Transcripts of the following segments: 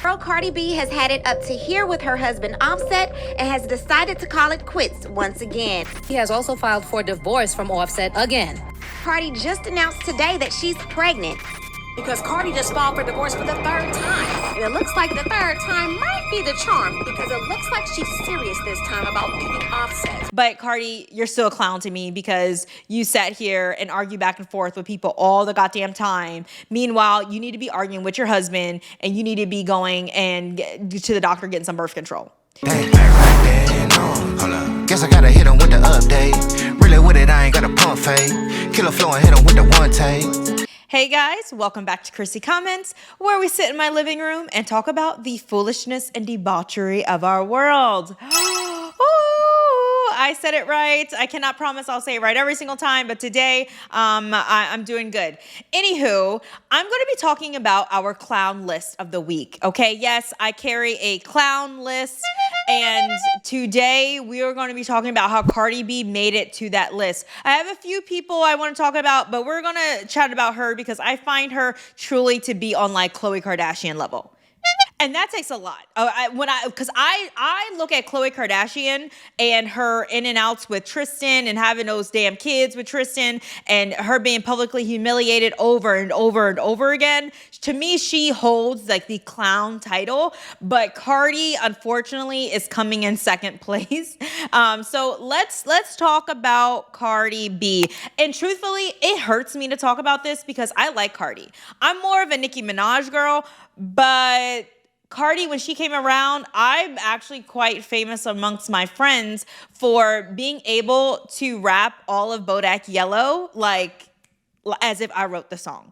Girl Cardi B has had it up to here with her husband Offset and has decided to call it quits once again. He has also filed for divorce from Offset again. Cardi just announced today that she's pregnant. Because Cardi just filed for divorce for the third time. And it looks like the third time might be the charm because it looks like she's serious this time about leaving Offset. But Cardi, you're still a clown to me because you sat here and argue back and forth with people all the goddamn time. Meanwhile, you need to be arguing with your husband and you need to be going and to the doctor getting some birth control. Hold up. Guess I gotta hit him with the update. Really with it, I ain't got a pump fake. Killer flow and hit him with the one take. Hey guys, welcome back to Chrissy Comments, where we sit in my living room and talk about the foolishness and debauchery of our world. I said it right. I cannot promise I'll say it right every single time, but today I'm doing good. Anywho, I'm going to be talking about our clown list of the week. Okay, yes, I carry a clown list, and today we are going to be talking about how Cardi B made it to that list. I have a few people I want to talk about, but we're going to chat about her because I find her truly to be on like Khloe Kardashian level. And that takes a lot. Because I look at Khloe Kardashian and her in and outs with Tristan and having those damn kids with Tristan and her being publicly humiliated over and over and over again. To me, she holds like the clown title, but Cardi, unfortunately, is coming in second place. So let's talk about Cardi B. And truthfully, it hurts me to talk about this because I like Cardi. I'm more of a Nicki Minaj girl, but Cardi, when she came around, I'm actually quite famous amongst my friends for being able to rap all of Bodak Yellow, like as if I wrote the song.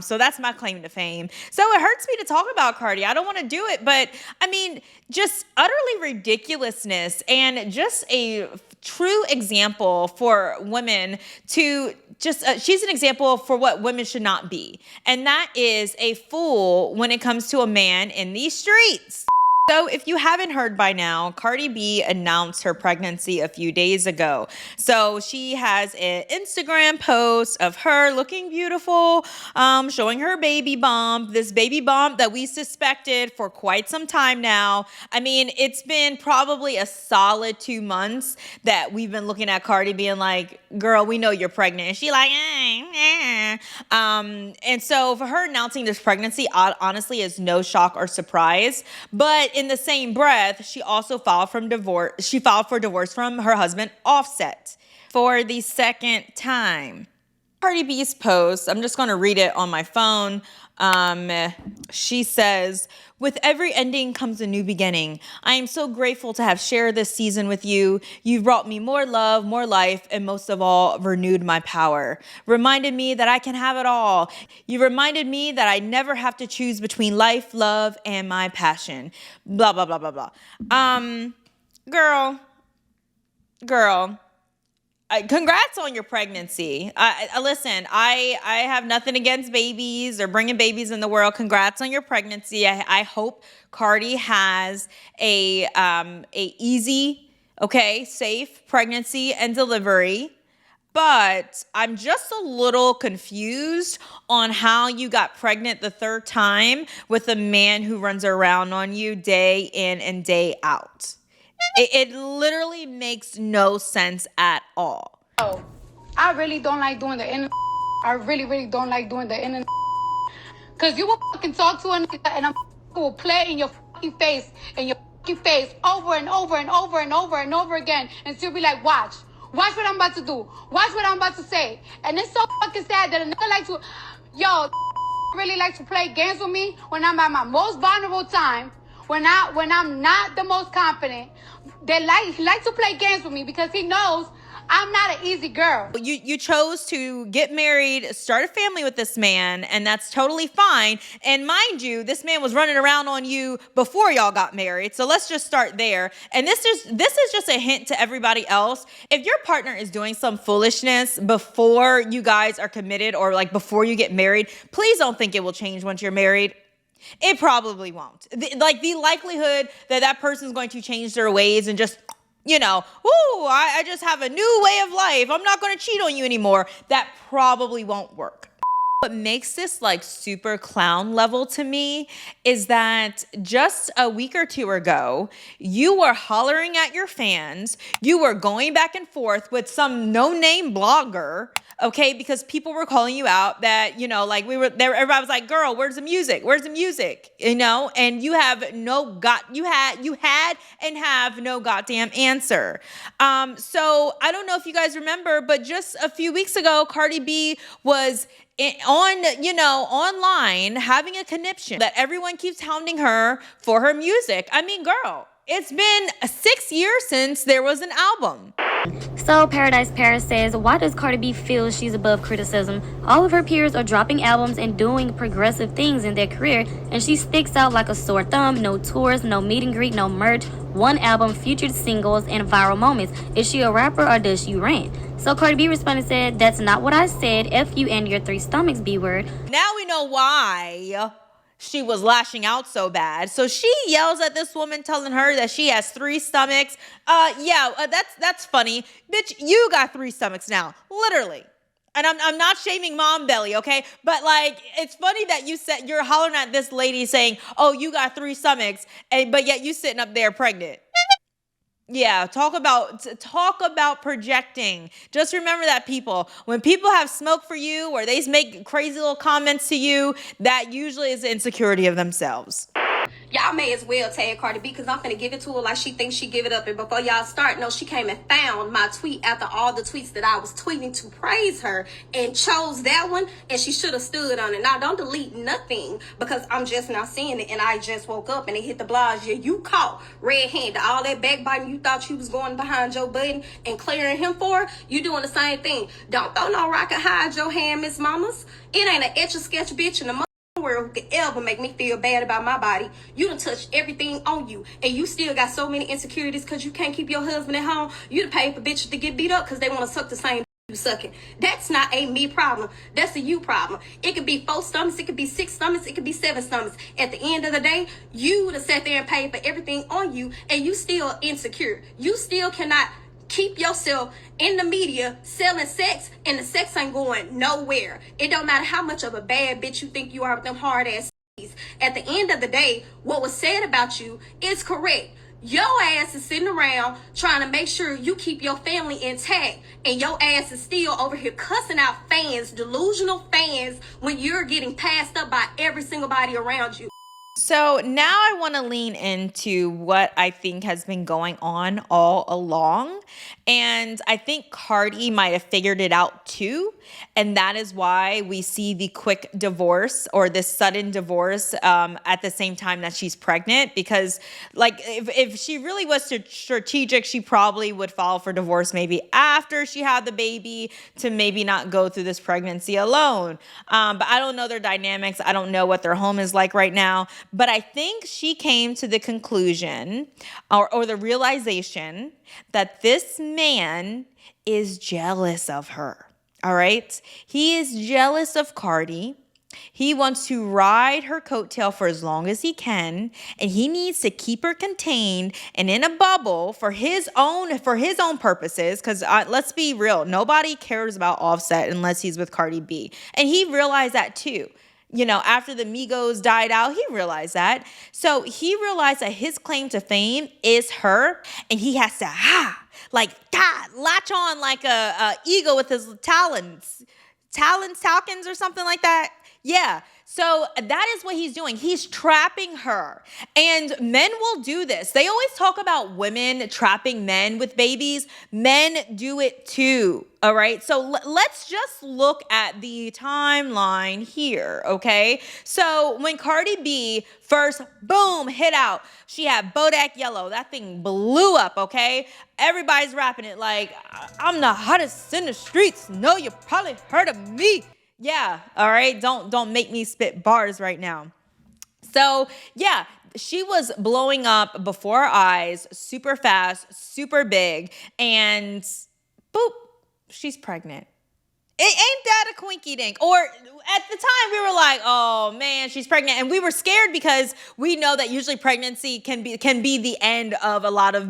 So that's my claim to fame. So it hurts me to talk about Cardi. I don't want to do it, but I mean, just utterly ridiculousness and just a true example for women to she's an example for what women should not be. And that is a fool when it comes to a man in these streets. So if you haven't heard by now, Cardi B announced her pregnancy a few days ago. So she has an Instagram post of her looking beautiful, showing her baby bump, this baby bump that we suspected for quite some time now. I mean, it's been probably a solid 2 months that we've been looking at Cardi being like, girl, we know you're pregnant. And she like, and so for her announcing this pregnancy, honestly, is no shock or surprise. But in the same breath, she also filed for divorce from her husband Offset for the second time. Cardi B's post, I'm just going to read it on my phone. She says, "With every ending comes a new beginning. I am so grateful to have shared this season with you. You've brought me more love, more life, and most of all, renewed my power. Reminded me that I can have it all. You reminded me that I never have to choose between life, love, and my passion." Blah, blah, blah, blah, blah. Girl. Congrats on your pregnancy. Listen, I have nothing against babies or bringing babies in the world. Congrats on your pregnancy. I hope Cardi has a easy, safe pregnancy and delivery. But I'm just a little confused on how you got pregnant the third time with a man who runs around on you day in and day out. It literally makes no sense at all. Oh, I really don't like doing the internet. I really don't like doing the internet. Because you will fucking talk to a nigga and a will play in your fucking face over and over and over and over and over again. And she'll be like, watch what I'm about to do. Watch what I'm about to say. And it's so fucking sad that a nigga like to, really like to play games with me when I'm at my most vulnerable time. When I'm not the most confident, he likes to play games with me because he knows I'm not an easy girl. You chose to get married, start a family with this man, and that's totally fine. And mind you, this man was running around on you before y'all got married. So let's just start there. And this is just a hint to everybody else. If your partner is doing some foolishness before you guys are committed or like before you get married, please don't think it will change once you're married. It probably won't. The likelihood that person's going to change their ways and just, I just have a new way of life. I'm not going to cheat on you anymore. That probably won't work. What makes this like super clown level to me is that just a week or two ago, you were hollering at your fans. You were going back and forth with some no-name blogger, okay? Because people were calling you out that, you know, like we were there. Everybody was like, girl, where's the music? Where's the music? You know, and you had and have no goddamn answer. So I don't know if you guys remember, but just a few weeks ago, Cardi B was online having a conniption that everyone keeps hounding her for her music. I mean, girl, it's been 6 years since there was an album. So Paradise Paris says, why does Cardi B feel she's above criticism? All of her peers are dropping albums and doing progressive things in their career, and she sticks out like a sore thumb. No tours, no meet and greet, no merch, one album, featured singles, and viral moments. Is she a rapper or does she rant? So Cardi B responded and said, that's not what I said. F you and your three stomachs, B-word. Now we know why she was lashing out so bad. So she yells at this woman telling her that she has three stomachs. That's funny. Bitch, you got three stomachs now, literally. And I'm not shaming mom belly, okay? But like, it's funny that you're hollering at this lady saying, oh, you got three stomachs, but yet you sitting up there pregnant. Yeah, talk about projecting. Just remember that, people. When people have smoke for you or they make crazy little comments to you, that usually is the insecurity of themselves. Y'all may as well tag Cardi B because I'm finna give it to her like she thinks she give it up. And before y'all start, no, she came and found my tweet after all the tweets that I was tweeting to praise her and chose that one, and she should have stood on it. Now, don't delete nothing because I'm just now seeing it and I just woke up and it hit the blogs. Yeah, you caught red-handed. All that backbiting you thought you was going behind Joe Budden and clearing him for, you doing the same thing. Don't throw no rock and hide your hand, Miss Mamas. It ain't an etch-a-sketch bitch in the who could ever make me feel bad about my body. You done touched everything on you, and you still got so many insecurities because you can't keep your husband at home. You done paid for bitches to get beat up because they want to suck the same you sucking. That's not a me problem. That's a you problem. It could be 4 stomachs, it could be 6 stomachs, it could be 7 stomachs. At the end of the day, you done sat there and paid for everything on you, and you still insecure. You still cannot keep yourself in the media selling sex, and the sex ain't going nowhere. It don't matter how much of a bad bitch you think you are with them hard ass titties. At the end of the day, what was said about you is correct. Your ass is sitting around trying to make sure you keep your family intact, and your ass is still over here cussing out fans, delusional fans, when you're getting passed up by every single body around you. So now I want to lean into what I think has been going on all along. And I think Cardi might have figured it out too. And that is why we see the quick divorce or this sudden divorce at the same time that she's pregnant. Because like if she really was strategic, she probably would file for divorce maybe after she had the baby to maybe not go through this pregnancy alone. But I don't know their dynamics. I don't know what their home is like right now. But I think she came to the conclusion or the realization that this man is jealous of her. All right. He is jealous of Cardi. He wants to ride her coattail for as long as he can, and he needs to keep her contained and in a bubble for his own purposes. Because let's be real, nobody cares about Offset unless he's with Cardi B, and he realized that too. You know, after the Migos died out, he realized that. So he realized that his claim to fame is her, and he has to latch on like a eagle with his talons or something like that. Yeah. So that is what he's doing. He's trapping her. And men will do this. They always talk about women trapping men with babies. Men do it too. All right. So let's just look at the timeline here. Okay. So when Cardi B first, boom, hit out, she had Bodak Yellow. That thing blew up. Okay. Everybody's rapping it like, I'm the hottest in the streets. No, you probably heard of me. Yeah, all right. Don't make me spit bars right now. So, yeah, she was blowing up before our eyes, super fast, super big, and boop, she's pregnant. Ain't that a quinky dink? Or at the time we were like, oh man, she's pregnant. And we were scared because we know that usually pregnancy can be the end of a lot of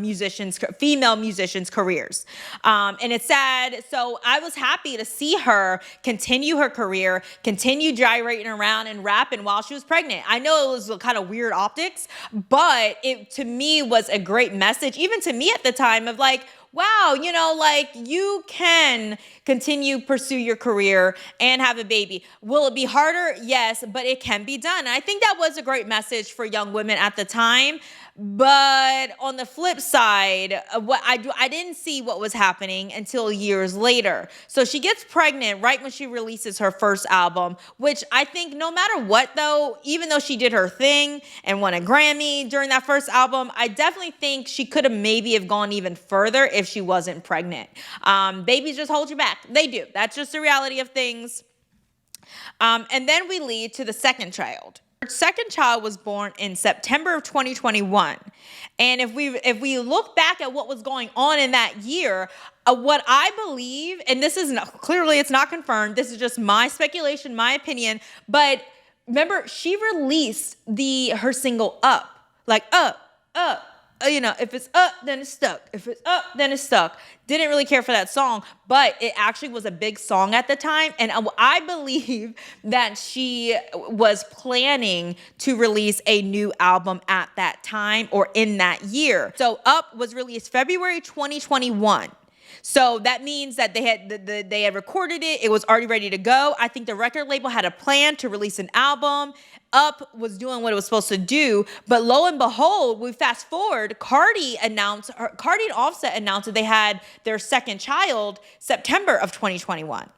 female musicians' careers. And it's sad. So I was happy to see her continue her career, continue gyrating around and rapping while she was pregnant. I know it was kind of weird optics, but it to me was a great message, even to me at the time, of like, wow, like you can pursue your career and have a baby. Will it be harder? Yes, but it can be done. And I think that was a great message for young women at the time. But on the flip side, what I didn't see what was happening until years later. So she gets pregnant right when she releases her first album, which I think no matter what though, even though she did her thing and won a Grammy during that first album, I definitely think she could have maybe have gone even further if she wasn't pregnant. Babies just hold you back. They do. That's just the reality of things. And then we lead to the second child. Her second child was born in September of 2021. And if we look back at what was going on in that year, what I believe, and this is clearly it's not confirmed, this is just my speculation, my opinion, but remember she released her single Up, like up. If it's up, then it's stuck. If it's up, then it's stuck. Didn't really care for that song, but it actually was a big song at the time. And I believe that she was planning to release a new album at that time or in that year. So Up was released February 2021. So that means that they had recorded it. It was already ready to go. I think the record label had a plan to release an album. Up was doing what it was supposed to do. But lo and behold, we fast forward, Cardi and Offset announced that they had their second child September of 2021.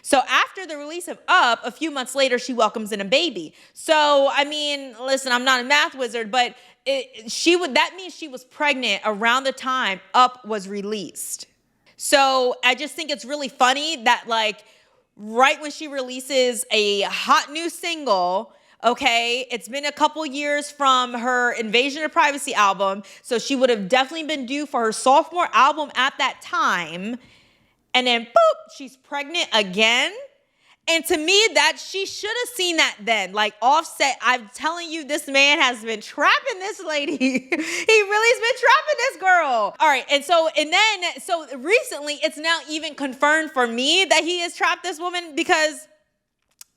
So after the release of Up, a few months later, she welcomes in a baby. So, I mean, listen, I'm not a math wizard, but that means she was pregnant around the time Up was released. So I just think it's really funny that like right when she releases a hot new single, okay, it's been a couple years from her Invasion of Privacy album, so she would have definitely been due for her sophomore album at that time. And then boop, she's pregnant again. And to me, that she should have seen that then. Like Offset, I'm telling you, this man has been trapping this lady. He really has been trapping this girl. All right, so recently, it's now even confirmed for me that he has trapped this woman because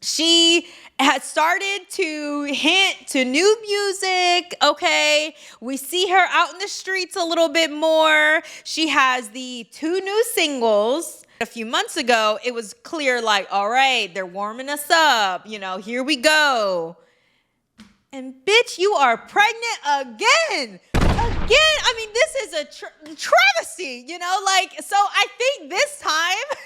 she has started to hint to new music, okay? We see her out in the streets a little bit more. She has the 2 new singles. A few months ago, it was clear like, all right, they're warming us up. Here we go. And bitch, you are pregnant again. I mean, this is a travesty, so I think this time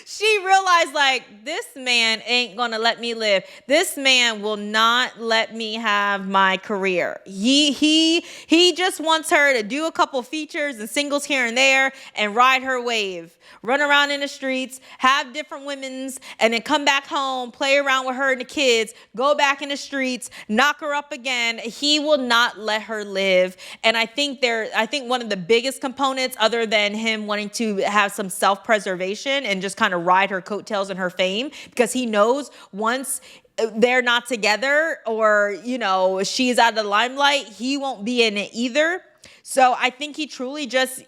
she realized like, this man ain't gonna let me live. This man will not let me have my career. He just wants her to do a couple features and singles here and there and ride her wave. Run around in the streets, have different women's, and then come back home, play around with her and the kids, go back in the streets, knock her up again. He will not let her live. And I think one of the biggest components, other than him wanting to have some self-preservation and just kind of ride her coattails and her fame, because he knows once they're not together or, she's out of the limelight, he won't be in it either. So I think he truly just,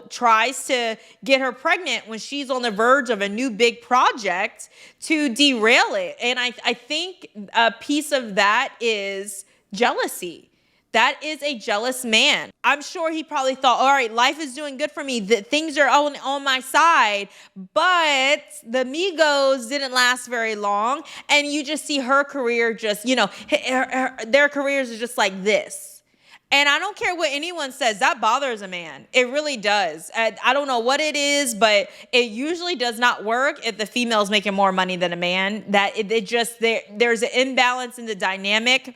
tries to get her pregnant when she's on the verge of a new big project to derail it. And I think a piece of that is jealousy. That is a jealous man. I'm sure he probably thought, all right, life is doing good for me. Things are on my side. But the Migos didn't last very long. And you just see her career just, their careers are just like this. And I don't care what anyone says, that bothers a man. It really does. I don't know what it is, but it usually does not work if the female's making more money than a man. That there's an imbalance in the dynamic.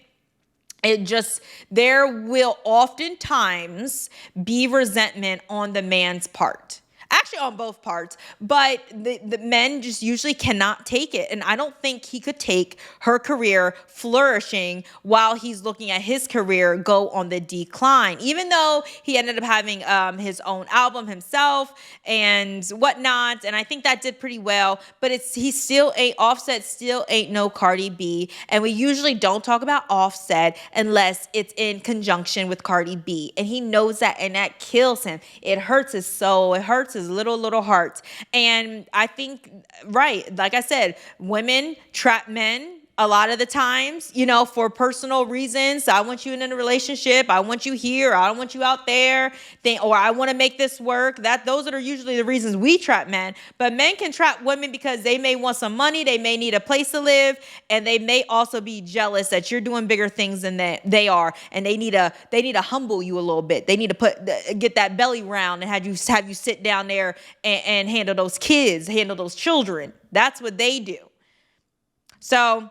There will oftentimes be resentment on the man's part. Actually, on both parts, but the men just usually cannot take it. And I don't think he could take her career flourishing while he's looking at his career go on the decline, even though he ended up having his own album himself and whatnot. And I think that did pretty well, but he still ain't, Offset still ain't no Cardi B. And we usually don't talk about Offset unless it's in conjunction with Cardi B. And he knows that, and that kills him. It hurts his soul. It hurts his little heart. And I think, right, like I said, women trap men a lot of the times, for personal reasons. I want you in a relationship. I want you here. I don't want you out there. Or I want to make this work. Those are usually the reasons we trap men. But men can trap women because they may want some money. They may need a place to live. And they may also be jealous that you're doing bigger things than they are. And they need to humble you a little bit. They need to get that belly round and have you sit down there and handle those kids, handle those children. That's what they do. So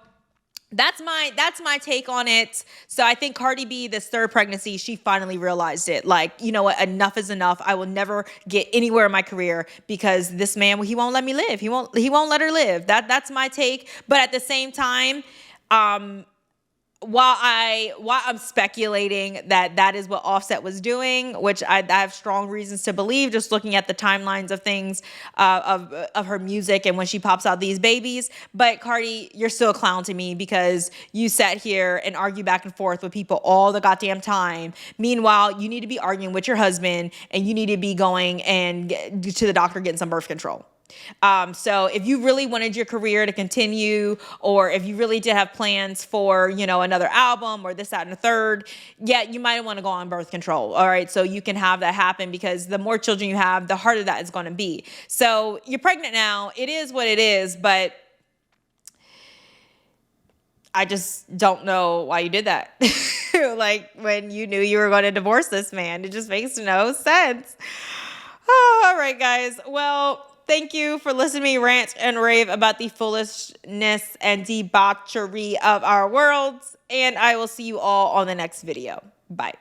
that's my take on it. So I think Cardi B, this third pregnancy, she finally realized it. Like, you know what? Enough is enough. I will never get anywhere in my career because this man, he won't let me live. He won't let her live. That's my take. But at the same time, while I'm speculating that is what Offset was doing, which I have strong reasons to believe, just looking at the timelines of things, of her music and when she pops out these babies. But Cardi, you're still a clown to me because you sat here and argue back and forth with people all the goddamn time. Meanwhile, you need to be arguing with your husband and you need to be going and to the doctor getting some birth control. So if you really wanted your career to continue, or if you really did have plans for, another album or this, that, and the third, yeah, you might want to go on birth control. All right. So you can have that happen because the more children you have, the harder that is going to be. So you're pregnant now. It is what it is, but I just don't know why you did that. Like when you knew you were going to divorce this man, it just makes no sense. Oh, all right, guys. Well, thank you for listening to me rant and rave about the foolishness and debauchery of our world. And I will see you all on the next video. Bye.